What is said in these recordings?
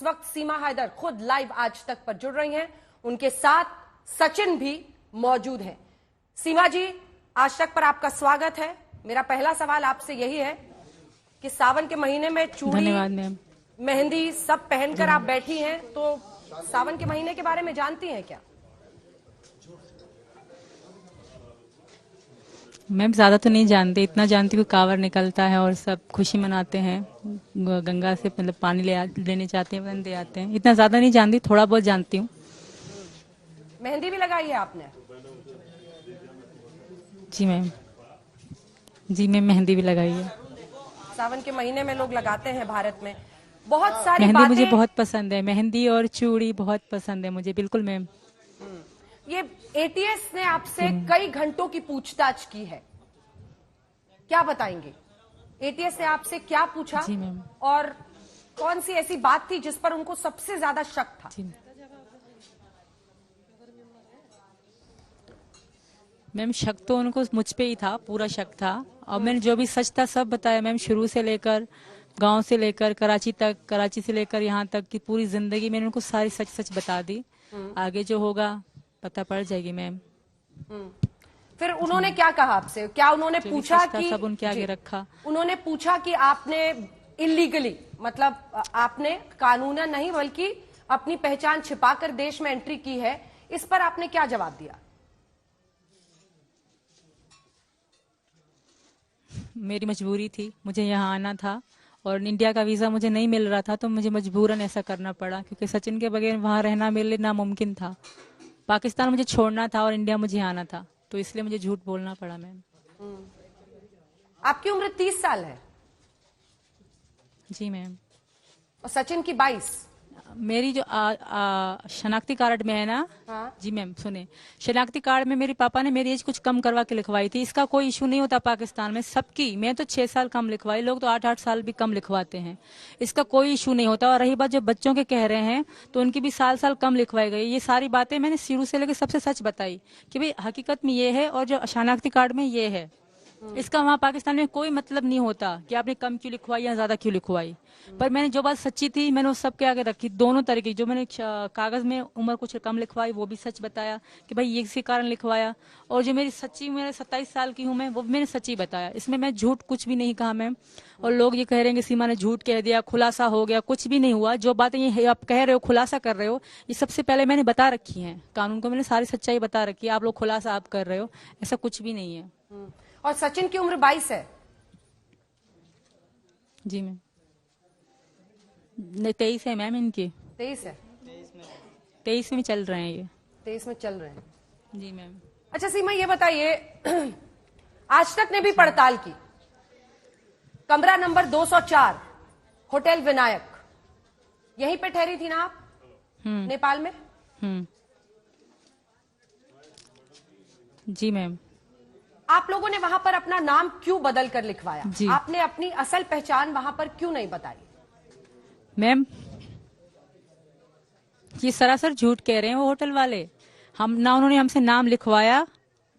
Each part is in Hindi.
इस वक्त सीमा हैदर खुद लाइव आज तक पर जुड़ रही हैं, उनके साथ सचिन भी मौजूद हैं। सीमा जी, आज तक पर आपका स्वागत है। मेरा पहला सवाल आपसे यही है कि सावन के महीने में चूड़ी, मेहंदी सब पहनकर आप बैठी हैं, तो सावन के महीने के बारे में जानती हैं क्या? मैम ज्यादा तो नहीं जानती, इतना जानती हूँ कांवड़ निकलता है और सब खुशी मनाते हैं, गंगा से मतलब पानी लेने जाते हैं, बंदे आते हैं। इतना ज्यादा नहीं जानती, थोड़ा बहुत जानती हूँ। मेहंदी भी लगाई है आपने? जी मैम, जी मैम, मेहंदी भी लगाई है। सावन के महीने में लोग लगाते हैं भारत में। बहुत सारी मेहंदी बातें मुझे बहुत पसंद है, मेहंदी और चूड़ी बहुत पसंद है मुझे। बिल्कुल मैम। ये एटीएस ने आपसे कई घंटों की पूछताछ की है, क्या बताएंगे? एटीएस ने आपसे क्या पूछा जी मैम। और कौन सी ऐसी बात थी जिस पर उनको सबसे ज्यादा शक था? मैम शक तो उनको मुझ पे ही था, पूरा शक था। और मैंने जो भी सच था सब बताया मैम, शुरू से लेकर गांव से लेकर कराची तक, कराची से लेकर यहाँ तक की पूरी जिंदगी मैंने उनको सारी सच सच बता दी। आगे जो होगा पता पड़ जाएगी मैम। फिर उन्होंने क्या कहा आपसे? क्या उन्होंने पूछा कि सब उनके आगे रखा? उन्होंने पूछा कि आपने इलीगली, मतलब आपने कानूनन नहीं बल्कि अपनी पहचान छिपाकर देश में एंट्री की है, इस पर आपने क्या जवाब दिया? मेरी मजबूरी थी, मुझे यहाँ आना था और इंडिया का वीजा मुझे नहीं मिल रहा था, तो मुझे मजबूरन ऐसा करना पड़ा, क्योंकि सचिन के बगैर वहां रहना मेरे लिए नामुमकिन था। पाकिस्तान मुझे छोड़ना था और इंडिया मुझे आना था, तो इसलिए मुझे झूठ बोलना पड़ा मैम। आपकी उम्र 30 साल है? जी मैम। और सचिन की 22? मेरी जो शनाख्ती कार्ड में है ना। हाँ? जी मैम सुने, शनाख्ती कार्ड में मेरे पापा ने मेरी एज कुछ कम करवा के लिखवाई थी। इसका कोई इशू नहीं होता पाकिस्तान में, सबकी। मैं तो 6 साल कम लिखवाई, लोग तो 8-8 साल भी कम लिखवाते हैं, इसका कोई इशू नहीं होता। और रही बात जो बच्चों के कह रहे हैं, तो उनकी भी साल साल कम लिखवाई गई। ये सारी बातें मैंने शुरू से लेकर सबसे सच बताई कि भाई हकीकत में ये है और जो शनाख्ती कार्ड में ये है। इसका वहाँ पाकिस्तान में कोई मतलब नहीं होता कि आपने कम क्यों लिखवाई या ज्यादा क्यों लिखवाई। पर मैंने जो बात सच्ची थी मैंने उस सबके आगे रखी, दोनों तरह की। जो मैंने कागज में उम्र कुछ कम लिखवाई वो भी सच बताया कि भाई ये इसी कारण लिखवाया, और जो मेरी सच्ची, मेरे 27 साल की हूँ मैं, वो मैंने सच्ची बताया। इसमें मैं झूठ कुछ भी नहीं कहा मैम। और लोग ये कह रहे हैं कि सीमा ने झूठ कह दिया, खुलासा हो गया, कुछ भी नहीं हुआ। जो बातें ये आप कह रहे हो, खुलासा कर रहे हो, ये सबसे पहले मैंने बता रखी है, कानून को मैंने सारी सच्चाई बता रखी है। आप लोग खुलासा आप कर रहे हो, ऐसा कुछ भी नहीं है। और सचिन की उम्र 22 है? जी मैम। 23 है मैम इनकी। 23 है? 23 में चल रहे हैं ये। 23 में चल रहे हैं? जी मैम। अच्छा सीमा, ये बताइए, आज तक ने भी पड़ताल की, कमरा नंबर 204 होटल विनायक, यहीं पे ठहरी थी ना आप नेपाल में? जी मैम। आप लोगों ने वहां पर अपना नाम क्यों बदल कर लिखवाया? आपने अपनी असल पहचान वहां पर क्यों नहीं बताई? मैम ये सरासर झूठ कह रहे हैं वो होटल वाले। हम ना, उन्होंने हमसे नाम लिखवाया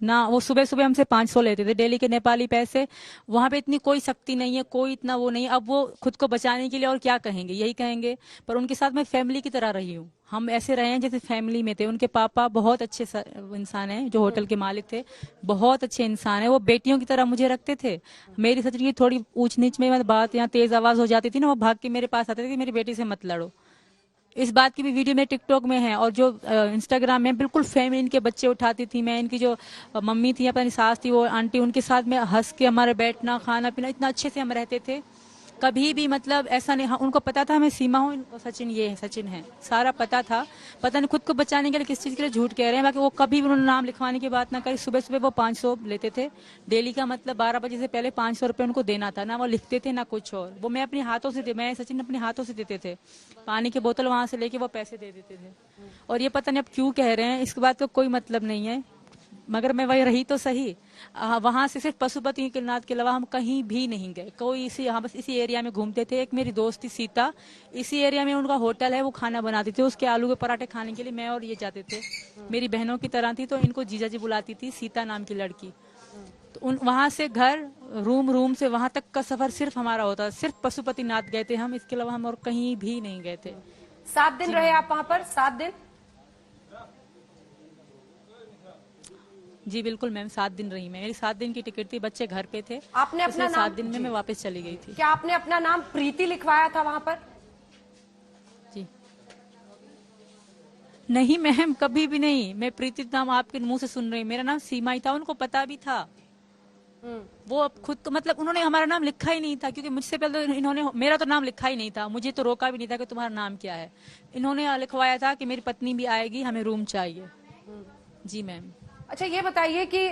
ना। वो सुबह सुबह हमसे 500 लेते थे डेली के नेपाली पैसे। वहां पे इतनी कोई सख्ती नहीं है, कोई इतना वो नहीं। अब वो खुद को बचाने के लिए और क्या कहेंगे, यही कहेंगे। पर उनके साथ मैं फैमिली की तरह रही हूँ, हम ऐसे रहे हैं जैसे फैमिली में थे। उनके पापा बहुत अच्छे इंसान हैं, जो होटल के मालिक थे, बहुत अच्छे इंसान है। वो बेटियों की तरह मुझे रखते थे। मेरी सच की थोड़ी ऊंच नीच में बात या तेज आवाज हो जाती थी ना, वो भाग के मेरे पास आते थे कि मेरी बेटी से मत लड़ो। इस बात की भी वीडियो मेरे टिकटॉक में है, और जो इंस्टाग्राम में बिल्कुल फैमिली इनके बच्चे उठाती थी मैं। इनकी जो मम्मी थी, अपनी सास थी, वो आंटी, उनके साथ में हंस के हमारे बैठना, खाना पीना, इतना अच्छे से हम रहते थे। कभी भी मतलब ऐसा नहीं। हाँ, उनको पता था मैं सीमा हूँ, सचिन ये है, सचिन है, सारा पता था। पता नहीं खुद को बचाने के लिए किस चीज के लिए झूठ कह रहे हैं। बाकी वो कभी भी उन्होंने नाम लिखवाने की बात ना करी। सुबह सुबह वो 500 लेते थे डेली का, मतलब 12 बजे से पहले 500 रुपये उनको देना था। ना वो लिखते थे ना कुछ और, वो मैं अपने हाथों से, मैं सचिन अपने हाथों से देते थे। पानी की बोतल वहां से लेके वो पैसे दे देते थे। और ये पता नहीं अब क्यों कह रहे हैं, इसके बाद तो कोई मतलब नहीं है। मगर मैं वही रही तो सही। वहां से सिर्फ पशुपतिनाथ के अलावा हम कहीं भी नहीं गए। कोई इसी, हम बस इसी एरिया में घूमते थे। एक मेरी दोस्त थी सीता, इसी एरिया में उनका होटल है, वो खाना बनाती थी। उसके आलू के पराठे खाने के लिए मैं और ये जाते थे। मेरी बहनों की तरह थी, तो इनको जीजा जी बुलाती थी, सीता नाम की लड़की। तो वहां से घर, रूम से वहां तक का सफर सिर्फ हमारा होता। सिर्फ पशुपतिनाथ गए थे हम, इसके अलावा हम और कहीं भी नहीं गए थे। 7 दिन रहे आप वहां पर? 7 दिन? जी बिल्कुल मैम, 7 दिन रही मैं। मेरी 7 दिन की टिकट थी, बच्चे घर पे थे। आपने अपना पिछले 7 नाम? दिन में जी। मैं वापस चली गई थी। क्या आपने अपना नाम प्रीति लिखवाया था वहां पर? जी नहीं मैम, कभी भी नहीं। मैं प्रीति नाम आपके मुंह से सुन रही हूँ। मेरा नाम सीमा ही था, उनको पता भी था। वो अब खुद को मतलब उन्होंने हमारा नाम लिखा ही नहीं था, क्योंकि मुझसे पहले तो इन्होंने मेरा तो नाम लिखा ही नहीं था। मुझे तो रोका भी नहीं था कि तुम्हारा नाम क्या है। इन्होंने लिखवाया था कि मेरी पत्नी भी आएगी, हमें रूम चाहिए। जी मैम। अच्छा ये बताइए कि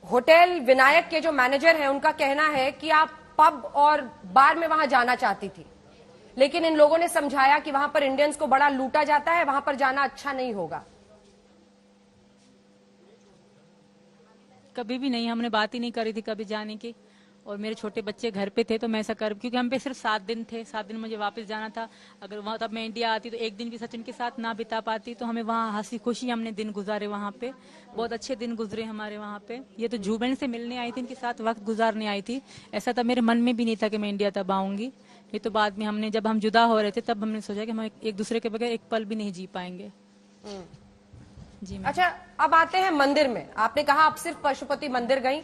होटल विनायक के जो मैनेजर हैं उनका कहना है कि आप पब और बार में वहां जाना चाहती थी, लेकिन इन लोगों ने समझाया कि वहां पर इंडियंस को बड़ा लूटा जाता है, वहां पर जाना अच्छा नहीं होगा। कभी भी नहीं, हमने बात ही नहीं करी थी कभी जाने की। और मेरे छोटे बच्चे घर पे थे तो मैं ऐसा कर, क्योंकि हम पे सिर्फ 7 दिन थे। 7 दिन मुझे वापस जाना था। अगर वहां तब मैं इंडिया आती तो एक दिन भी सचिन के साथ ना बिता पाती। तो हमें वहाँ हंसी खुशी हमने दिन गुजारे वहाँ पे, बहुत अच्छे दिन गुजरे हमारे वहाँ पे। ये तो जुबेन से मिलने आई थी, इनके साथ वक्त गुजारने आई थी। ऐसा तब मेरे मन में भी नहीं था कि मैं इंडिया तब आऊंगी। ये तो बाद में हमने, जब हम जुदा हो रहे थे तब हमने सोचा कि हम एक दूसरे के बगैर एक पल भी नहीं जी पाएंगे। जी मैम। अच्छा अब आते हैं मंदिर में। आपने कहा आप सिर्फ पशुपति मंदिर गई,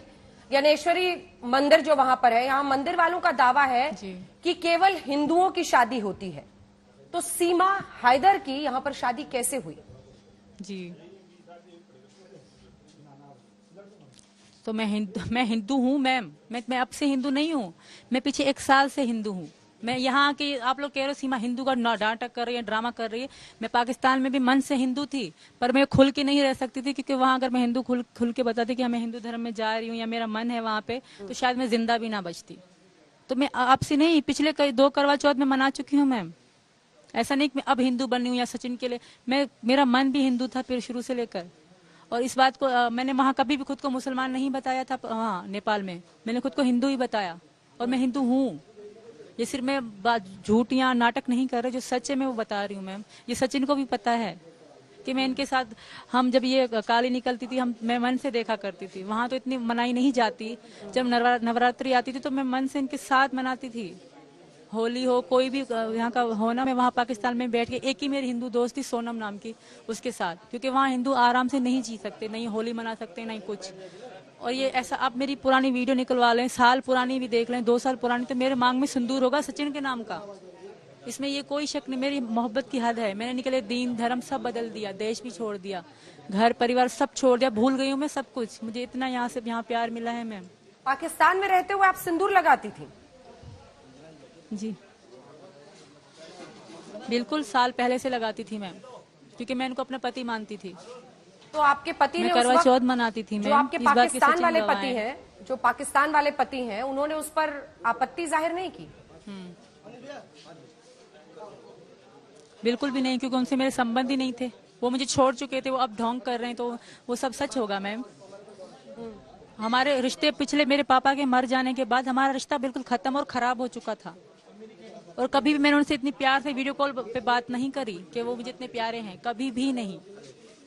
ज्ञानेश्वरी मंदिर जो वहां पर है, यहाँ मंदिर वालों का दावा है जी। कि केवल हिंदुओं की शादी होती है। तो सीमा हैदर की यहाँ पर शादी कैसे हुई? जी तो मैं हिंदू हूँ मैम। मैं अब से हिंदू नहीं हूँ, मैं पीछे 1 साल से हिंदू हूँ। मैं यहाँ की, आप लोग कह रहे हो सीमा हिंदू का नाटक कर रही है, ड्रामा कर रही है। मैं पाकिस्तान में भी मन से हिंदू थी, पर मैं खुल के नहीं रह सकती थी, क्योंकि वहां अगर मैं हिंदू खुल के बताती कि मैं हिंदू धर्म में जा रही हूँ या मेरा मन है वहां पे, तो शायद मैं जिंदा भी ना बचती। तो मैं आपसे नहीं, पिछले कई 2 करवा चौथ में मना चुकी हूँ मैम। ऐसा नहीं कि मैं अब हिंदू बनी हूँ या सचिन के लिए। मेरा मन भी हिंदू था फिर शुरू से लेकर। और इस बात को मैंने वहां कभी भी खुद को मुसलमान नहीं बताया था। वहाँ नेपाल में मैंने खुद को हिंदू ही बताया, और मैं हिंदू हूँ। ये सिर्फ मैं झूठ या नाटक नहीं कर रही, जो सच है मैं वो बता रही हूँ मैम। ये सचिन को भी पता है कि मैं इनके साथ, हम जब ये काली निकलती थी, मैं मन से देखा करती थी। वहां तो इतनी मनाई नहीं जाती। जब नवरात्रि आती थी तो मैं मन से इनके साथ मनाती थी। होली हो, कोई भी यहाँ का होना, मैं वहाँ पाकिस्तान में बैठ के, एक ही मेरी हिंदू दोस्त थी सोनम नाम की, उसके साथ, क्योंकि वहाँ हिंदू आराम से नहीं जी सकते, नहीं होली मना सकते, नहीं कुछ। और ये ऐसा, आप मेरी पुरानी वीडियो निकलवा लें, साल पुरानी भी देख लें, 2 साल पुरानी, तो मेरे मांग में सिंदूर होगा सचिन के नाम का। इसमें ये कोई शक नहीं, मेरी मोहब्बत की हद है। मैंने निकले दीन धर्म सब बदल दिया, देश भी छोड़ दिया, घर परिवार सब छोड़ दिया, भूल गई हूँ मैं सब कुछ। मुझे इतना यहाँ से यहाँ प्यार मिला है मैम। पाकिस्तान में रहते हुए आप सिंदूर लगाती थी? जी बिल्कुल, साल पहले से लगाती थी मैम, क्योंकि मैं इनको अपना पति मानती थी। तो आपके पति ने मैं उस करवा वक्त, चौथ मनाती थी जो मैम, आपके इस बात की पाकिस्तान सचिन वाले गवाह पति हैं। हैं, जो पाकिस्तान वाले पति हैं, उन्होंने उस पर आपत्ति जाहिर नहीं की? बिल्कुल भी नहीं, क्योंकि उनसे मेरे संबंध ही नहीं थे। वो मुझे छोड़ चुके थे, वो अब ढोंग कर रहे हैं, तो वो सब सच होगा मैम। हमारे रिश्ते पिछले, मेरे पापा के मर जाने के बाद हमारा रिश्ता बिल्कुल खत्म और खराब हो चुका था। और कभी भी मैंने उनसे इतनी प्यार से वीडियो कॉल पे बात नहीं करी कि वो मुझे इतने प्यारे हैं, कभी भी नहीं।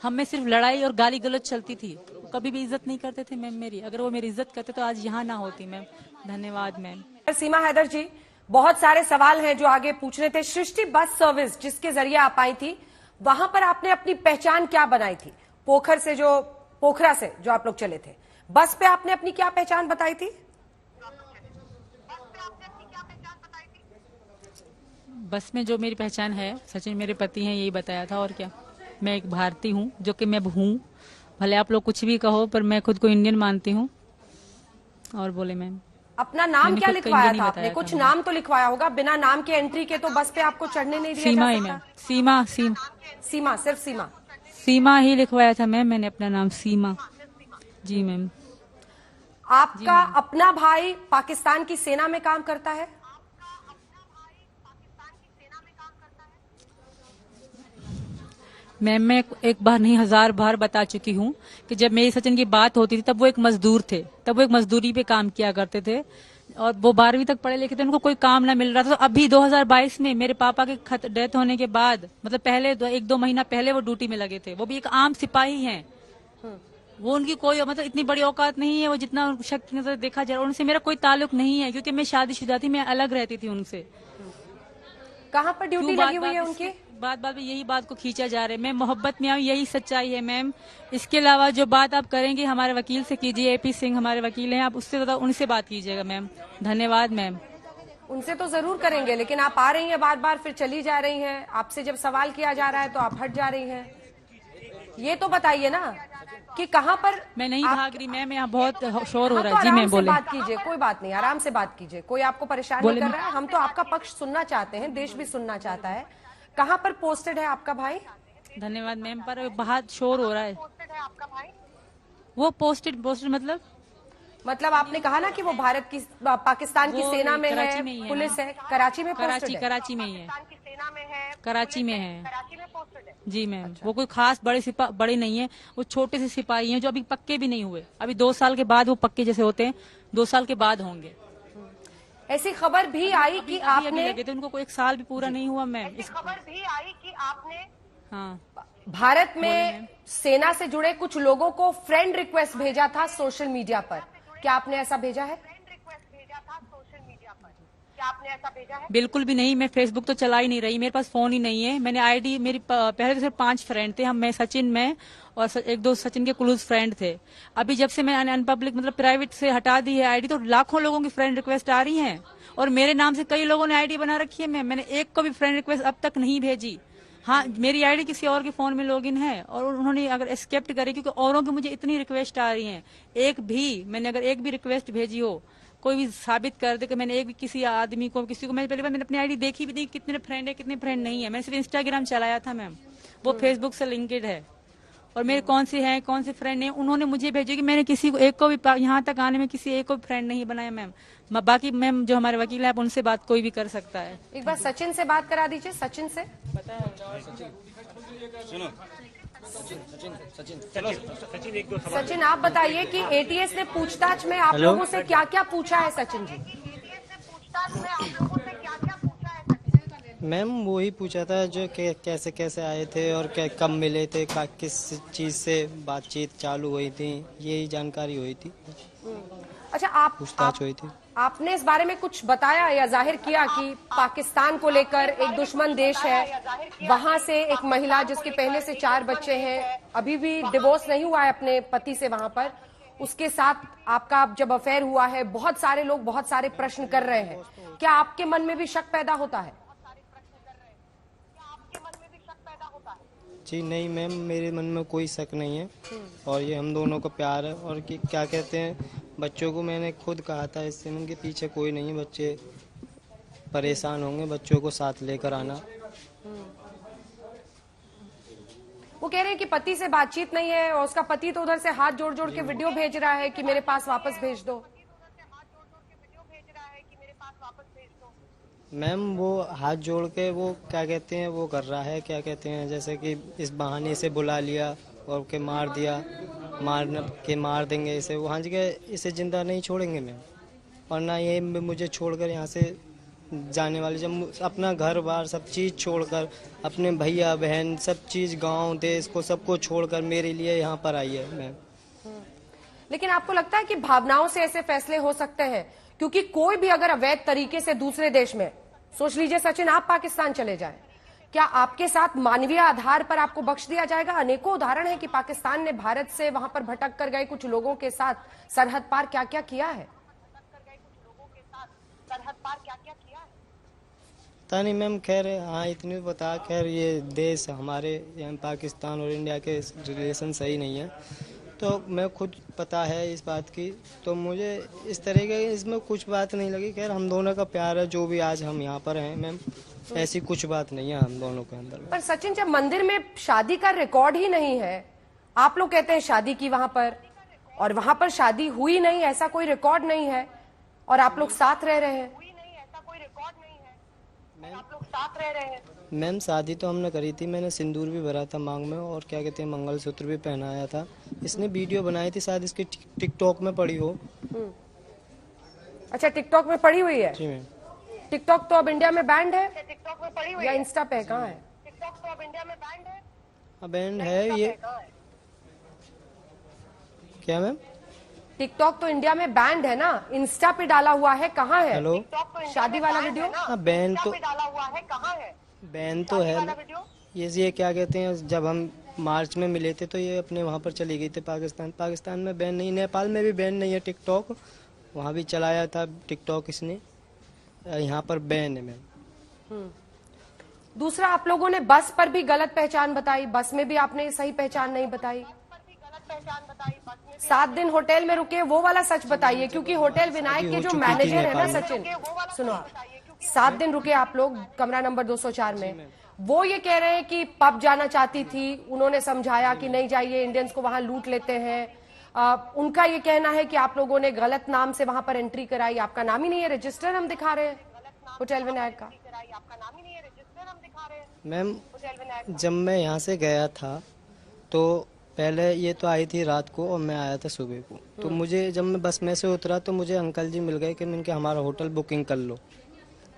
हम में सिर्फ लड़ाई और गाली गलौज चलती थी। कभी भी इज्जत नहीं करते थे मैम मेरी। अगर वो मेरी इज्जत करते तो आज यहाँ ना होती मैम। धन्यवाद मैम। सीमा हैदर जी, बहुत सारे सवाल हैं जो आगे पूछने थे। सृष्टि बस सर्विस जिसके जरिए आप आई थी, वहां पर आपने अपनी पहचान क्या बनाई थी? पोखरा से जो आप लोग चले थे, बस पे आपने अपनी क्या पहचान बताई थी? बस में जो मेरी पहचान है, सचिन मेरे पति हैं, यही बताया था। और क्या, मैं एक भारतीय हूँ, जो कि मैं हूँ। भले आप लोग कुछ भी कहो, पर मैं खुद को इंडियन मानती हूँ। और बोले मैम, अपना नाम मैंने क्या खुद को लिखवाया इंडियन था ही आपने? बताया कुछ था नाम तो लिखवाया होगा, बिना नाम के एंट्री के तो बस पे आपको चढ़ने नहीं दिया सीमा जा ही सकता। मैम, सीमा सीमा, सिर्फ सीमा। सीमा ही लिखवाया था मैम मैंने, अपना नाम सीमा। जी मैम। आपका अपना भाई पाकिस्तान की सेना में काम करता है? मैम मैं एक बार नहीं 1000 बार बता चुकी हूँ कि जब मेरी सचिन की बात होती थी तब वो एक मजदूर थे, तब वो एक मजदूरी पे काम किया करते थे, और वो 12वीं तक पढ़े लिखे थे, उनको कोई काम ना मिल रहा था। तो अभी 2022 में मेरे पापा के डेथ होने के बाद, मतलब पहले 1-2 महीना पहले वो ड्यूटी में लगे थे। वो भी एक आम सिपाही हैं। वो उनकी कोई मतलब इतनी बड़ी औकात नहीं है, वो जितना शक्ति नजर देखा जाए। उनसे मेरा कोई ताल्लुक नहीं है, क्योंकि मैं शादीशुदा थी, मैं अलग रहती थी उनसे। कहाँ पर ड्यूटी लगी हुई है उनकी? बात बात में यही बात को खींचा जा रहा है। मैं मोहब्बत में आऊँ, यही सच्चाई है मैम। इसके अलावा जो बात आप करेंगे हमारे वकील से कीजिए, एपी सिंह हमारे वकील हैं, आप उससे ज्यादा उनसे बात कीजिएगा मैम। धन्यवाद मैम। उनसे तो जरूर करेंगे, लेकिन आप आ रही हैं बार बार, फिर चली जा रही हैं। आपसे जब सवाल किया जा रहा है तो आप हट जा रही हैं। ये तो बताइए ना कि कहाँ पर। मैं नहीं भाग रही मैम, यहाँ बहुत शोर हो हाँ, रहा तो है। जी आराम मैम से बोले। बात कीजिए, कोई बात नहीं, आराम से बात कीजिए। कोई आपको परेशान नहीं कर रहा है। हम तो आपका पक्ष सुनना चाहते हैं, देश भी सुनना चाहता है। कहाँ पर पोस्टेड है आपका भाई? धन्यवाद मैम, पर बहुत शोर हो रहा है। वो पोस्टेड मतलब आपने कहा ना कि वो भारत की, पाकिस्तान की वो सेना में कराची है, में ही है पुलिस ना? है, कराची में पोस्टेड है। कराची में ही है। कराची में है जी मैम। अच्छा। वो कोई खास बड़े नहीं है, वो छोटे से सिपाही हैं जो अभी पक्के भी नहीं हुए। अभी 2 साल के बाद वो पक्के जैसे होते हैं, 2 साल के बाद होंगे। ऐसी खबर भी आई कि अभी आपने, लगे थे, उनको कोई 1 साल भी पूरा नहीं हुआ मैम। खबर भी आई कि आपने हाँ भारत में सेना से जुड़े कुछ लोगों को फ्रेंड रिक्वेस्ट भेजा था सोशल मीडिया पर। क्या आपने ऐसा भेजा है? बिल्कुल भी नहीं। मैं फेसबुक तो चला ही नहीं रही, मेरे पास फोन ही नहीं है। मैंने आईडी मेरी पहले तो सिर्फ 5 फ्रेंड थे हम, मैं सचिन में और 1-2 सचिन के क्लोज फ्रेंड थे। अभी जब से मैं अनपब्लिक मतलब प्राइवेट से हटा दी है आईडी, तो लाखों लोगों की फ्रेंड रिक्वेस्ट आ रही हैं और मेरे नाम से कई लोगों ने आईडी बना रखी है। मैंने एक को भी फ्रेंड रिक्वेस्ट अब तक नहीं भेजी। हाँ, मेरी आईडी किसी और के फोन में लॉगिन है और उन्होंने अगर एक्सेप्ट करी, क्योंकि औरों की मुझे इतनी रिक्वेस्ट आ रही हैं। मैंने अगर एक भी रिक्वेस्ट भेजी हो, कोई भी साबित कर दे कि मैंने एक भी किसी आदमी को, किसी को, मैंने पहली बार मैंने अपनी आईडी देखी भी नहीं, कितने फ्रेंड है कितने फ्रेंड नहीं है। मैंने सिर्फ इंस्टाग्राम चलाया था मैम, वो फेसबुक से लिंक्ड है। और मेरे कौन से फ्रेंड हैं, उन्होंने मुझे भेजे कि मैंने किसी को एक को भी यहाँ तक आने में किसी एक को भी फ्रेंड नहीं बनाया मैम। बाकी मैम जो हमारे वकील है, आप उनसे बात कोई भी कर सकता है। एक बार सचिन से बात करा दीजिए। सचिन से सुनो, सचिन आप बताइए कि एटीएस ने पूछताछ में आप लोगों से क्या क्या पूछा है? सचिन जी, मैम वही पूछा था जो कैसे कैसे आए थे और कब मिले थे, किस चीज़ से बातचीत चालू हुई थी, यही जानकारी हुई थी। अच्छा, पूछताछ हुई थी। आपने इस बारे में कुछ बताया या जाहिर किया कि पाकिस्तान को लेकर एक दुश्मन देश है, वहां से एक महिला जिसके पहले से 4 बच्चे हैं, अभी भी डिवोर्स नहीं हुआ है अपने पति से, वहां पर उसके साथ आपका जब अफेयर हुआ है, बहुत सारे लोग बहुत सारे प्रश्न कर रहे हैं। क्या आपके मन में भी शक पैदा होता है? जी नहीं मैम, मेरे मन में कोई शक नहीं है और ये हम दोनों को प्यार है। और क्या कहते हैं, बच्चों को मैंने खुद कहा था इससे, उनके पीछे कोई नहीं है, बच्चे परेशान होंगे, बच्चों को साथ लेकर आना। वो कह रहे हैं कि पति से बातचीत नहीं है और उसका पति तो उधर से हाथ जोड़ जोड़ के वीडियो भेज रहा है कि मेरे पास वापस भेज दो। मैम वो हाथ जोड़ के वो क्या कहते हैं वो कर रहा है, क्या कहते हैं, जैसे कि इस बहाने से बुला लिया और के मार दिया, मार देंगे इसे, वहाँ जगह इसे जिंदा नहीं छोड़ेंगे मैम। और ना ये मुझे छोड़कर यहाँ से जाने वाले, जब अपना घर बार सब चीज़ छोड़कर, अपने भैया बहन सब चीज़, गांव देश को सबको छोड़कर मेरे लिए यहाँ पर आई है मैम। लेकिन आपको लगता है कि भावनाओं से ऐसे फैसले हो सकते हैं? क्योंकि कोई भी अगर अवैध तरीके से दूसरे देश में, सोच लीजिए सचिन आप पाकिस्तान चले जाएं, क्या आपके साथ मानवीय आधार पर आपको बख्श दिया जाएगा? अनेकों उदाहरण है कि पाकिस्तान ने भारत से वहां पर भटक कर गए कुछ लोगों के साथ सरहद पार क्या क्या किया है। पता नहीं मैम, खैर हाँ इतनी बता, खैर ये देश हमारे यहाँ पाकिस्तान और इंडिया के रिलेशन सही नहीं है, तो मैं खुद पता है इस बात की, तो मुझे इस तरह के इसमें कुछ बात नहीं लगी। खैर हम दोनों का प्यार है, जो भी आज हम यहाँ पर हैं मैम, ऐसी कुछ बात नहीं है हम दोनों के अंदर। पर सचिन, जब मंदिर में शादी का रिकॉर्ड ही नहीं है, आप लोग कहते हैं शादी की वहां पर, और वहां पर शादी हुई नहीं, ऐसा कोई रिकॉर्ड नहीं है, और आप लोग साथ रह रहे हैं। मैम शादी तो हमने करी थी, मैंने सिंदूर भी भरा था मांग में और क्या कहते हैं मंगलसूत्र भी पहनाया था। इसने वीडियो बनाई थी, शायद इसके टिकटॉक में पड़ी हो। अच्छा, टिकटॉक में पड़ी हुई है? जी मैम। टिकटॉक तो अब इंडिया में बैंड है, टिकटॉक में पड़ी हुई या इंस्टा पे कहाँ है? टिकटॉक तो अब इंडिया में बैंड है। बैंड है ये क्या मैम? टिकटॉक तो इंडिया में बैंड है ना, इंस्टा पे डाला हुआ है, कहाँ है? हेलो, शादी वाला वीडियो? हाँ बैन तो बैन तो है। ये क्या कहते हैं, जब हम मार्च में मिले थे तो ये अपने वहाँ पर चली गई थी पाकिस्तान में बैन नहीं, नेपाल में भी बैन नहीं है टिकटॉक, वहाँ भी चलाया था टिकटॉक इसने, यहाँ पर बैन है मैम। दूसरा, आप लोगों ने बस पर भी गलत पहचान बताई, बस में भी आपने सही पहचान नहीं बताई। 7 दिन होटल में रुके, वो वाला सच बताइए, क्योंकि होटल विनायक के जो मैनेजर है ना सचिन, सुनो आप, 7 दिन रुके आप लोग कमरा नंबर 204 में, वो ये कह रहे हैं कि पब जाना चाहती थी, उन्होंने समझाया कि नहीं जाइए, इंडियंस को वहां लूट लेते हैं। उनका ये कहना है कि आप लोगों ने गलत नाम से वहां पर एंट्री कराई, आपका नाम ही नहीं है, रजिस्टर हम दिखा रहे हैं होटल विनायक का। मैम जब मैं यहाँ से गया था तो पहले ये तो आई थी रात को और मैं आया था सुबह को, तो मुझे जब मैं बस में से उतरा तो मुझे अंकल जी मिल गए कि मैंने कहा हमारा होटल बुकिंग कर लो।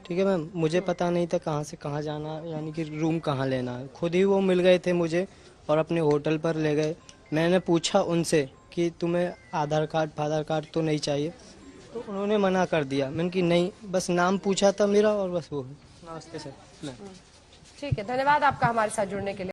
ठीक है मैम, मुझे पता नहीं था कहाँ से कहाँ जाना, यानी कि रूम कहाँ लेना है, खुद ही वो मिल गए थे मुझे और अपने होटल पर ले गए। मैंने पूछा उनसे कि तुम्हें आधार कार्ड तो नहीं चाहिए, तो उन्होंने मना कर दिया। मैंने कि नहीं, बस नाम पूछा था मेरा और बस वो। नमस्ते सर। ठीक है, धन्यवाद आपका हमारे साथ जुड़ने के लिए।